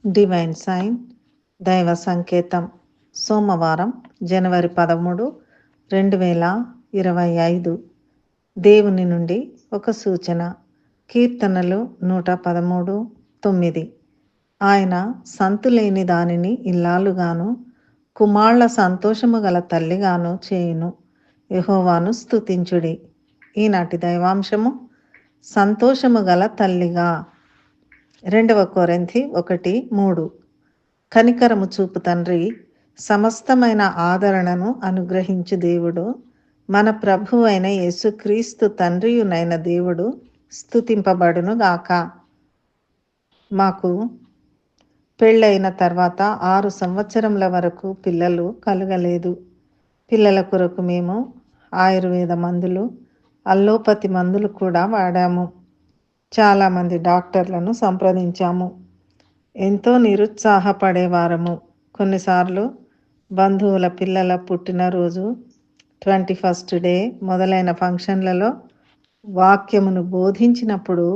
Divine sign దైవ సంకేతం సోమవారం జనవరి 13, 2025. దేవుని నుండి ఒక సూచన. కీర్తనలు 113:9. ఆయన సంతులేని దానిని ఇల్లాలుగాను కుమారుల సంతోషము గల తల్లిగాను చేయును. యెహోవాను స్తుతించుడి. ఈనాటి దైవాంశము సంతోషము గల తల్లిగా. 2 కొరింథీ 1:3. కనికరము చూపు తండ్రి, సమస్తమైన ఆదరణను అనుగ్రహించు దేవుడు, మన ప్రభు అయిన యేసుక్రీస్తు తండ్రియునైన దేవుడు స్తుతింపబడును గాక. మాకు పెళ్ళైన తర్వాత 6 సంవత్సరముల వరకు పిల్లలు కలగలేదు. పిల్లల కొరకు మేము ఆయుర్వేద మందులు, అల్లోపతి మందులు కూడా వాడాము. చాలామంది డాక్టర్లను సంప్రదించాము. ఎంతో నిరుత్సాహపడేవారము. కొన్నిసార్లు బంధువుల పిల్లల పుట్టినరోజు, 21st డే మొదలైన ఫంక్షన్లలో వాక్యమును బోధించినప్పుడు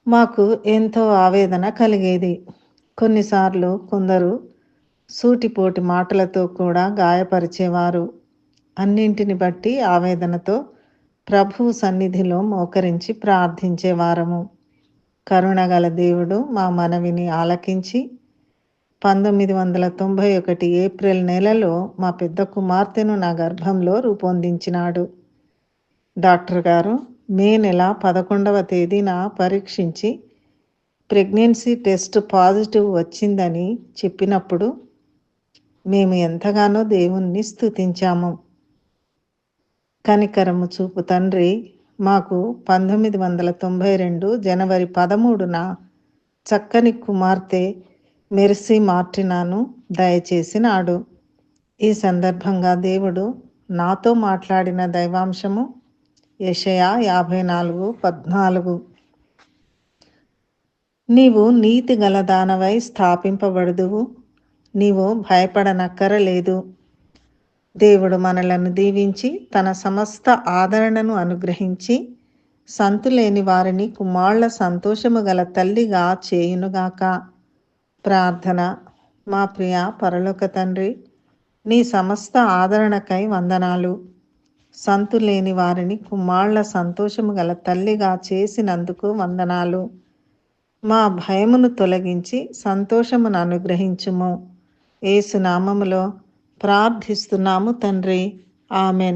మాకు ఎంతో ఆవేదన కలిగేది. కొన్నిసార్లు కొందరు సూటిపోటి మాటలతో కూడా గాయపరిచేవారు. అన్నింటిని బట్టి ఆవేదనతో ప్రభువు సన్నిధిలో మోకరించి ప్రార్థించేవారము. కరుణగల దేవుడు మా మనవిని ఆలకించి 1991 ఏప్రిల్ నెలలో మా పెద్ద కుమార్తెను నా గర్భంలో రూపొందించినాడు. డాక్టర్ గారు మే నెల 11వ తేదీన పరీక్షించి ప్రెగ్నెన్సీ టెస్ట్ పాజిటివ్ వచ్చిందని చెప్పినప్పుడు మేము ఎంతగానో దేవుణ్ణి స్తుతించాము. కనికరము చూపు తండ్రి మాకు 1992 జనవరి 13న చక్కని కుమార్తె మెర్సీ మార్టినాను దయచేసినాడు. ఈ సందర్భంగా దేవుడు నాతో మాట్లాడిన దైవాంశము యెషయా 54:14. నీవు నీతి గల దానవై స్థాపింపబడుదువు, నీవు భయపడనక్కరలేదు. దేవుడు మనలను దీవించి తన సమస్త ఆదరణను అనుగ్రహించి సంతులేని వారిని కుమారుల సంతోషము గల తల్లిగా చేయునుగాక. ప్రార్థన. మా ప్రియ పరలోక తండ్రి, నీ సమస్త ఆదరణకై వందనాలు. సంతులేని వారిని కుమారుల సంతోషము గల తల్లిగా చేసినందుకు వందనాలు. మా భయమును తొలగించి సంతోషమును అనుగ్రహించుము. యేసు నామములో ప్రార్థిస్తున్నాము తండ్రి. ఆమెన్.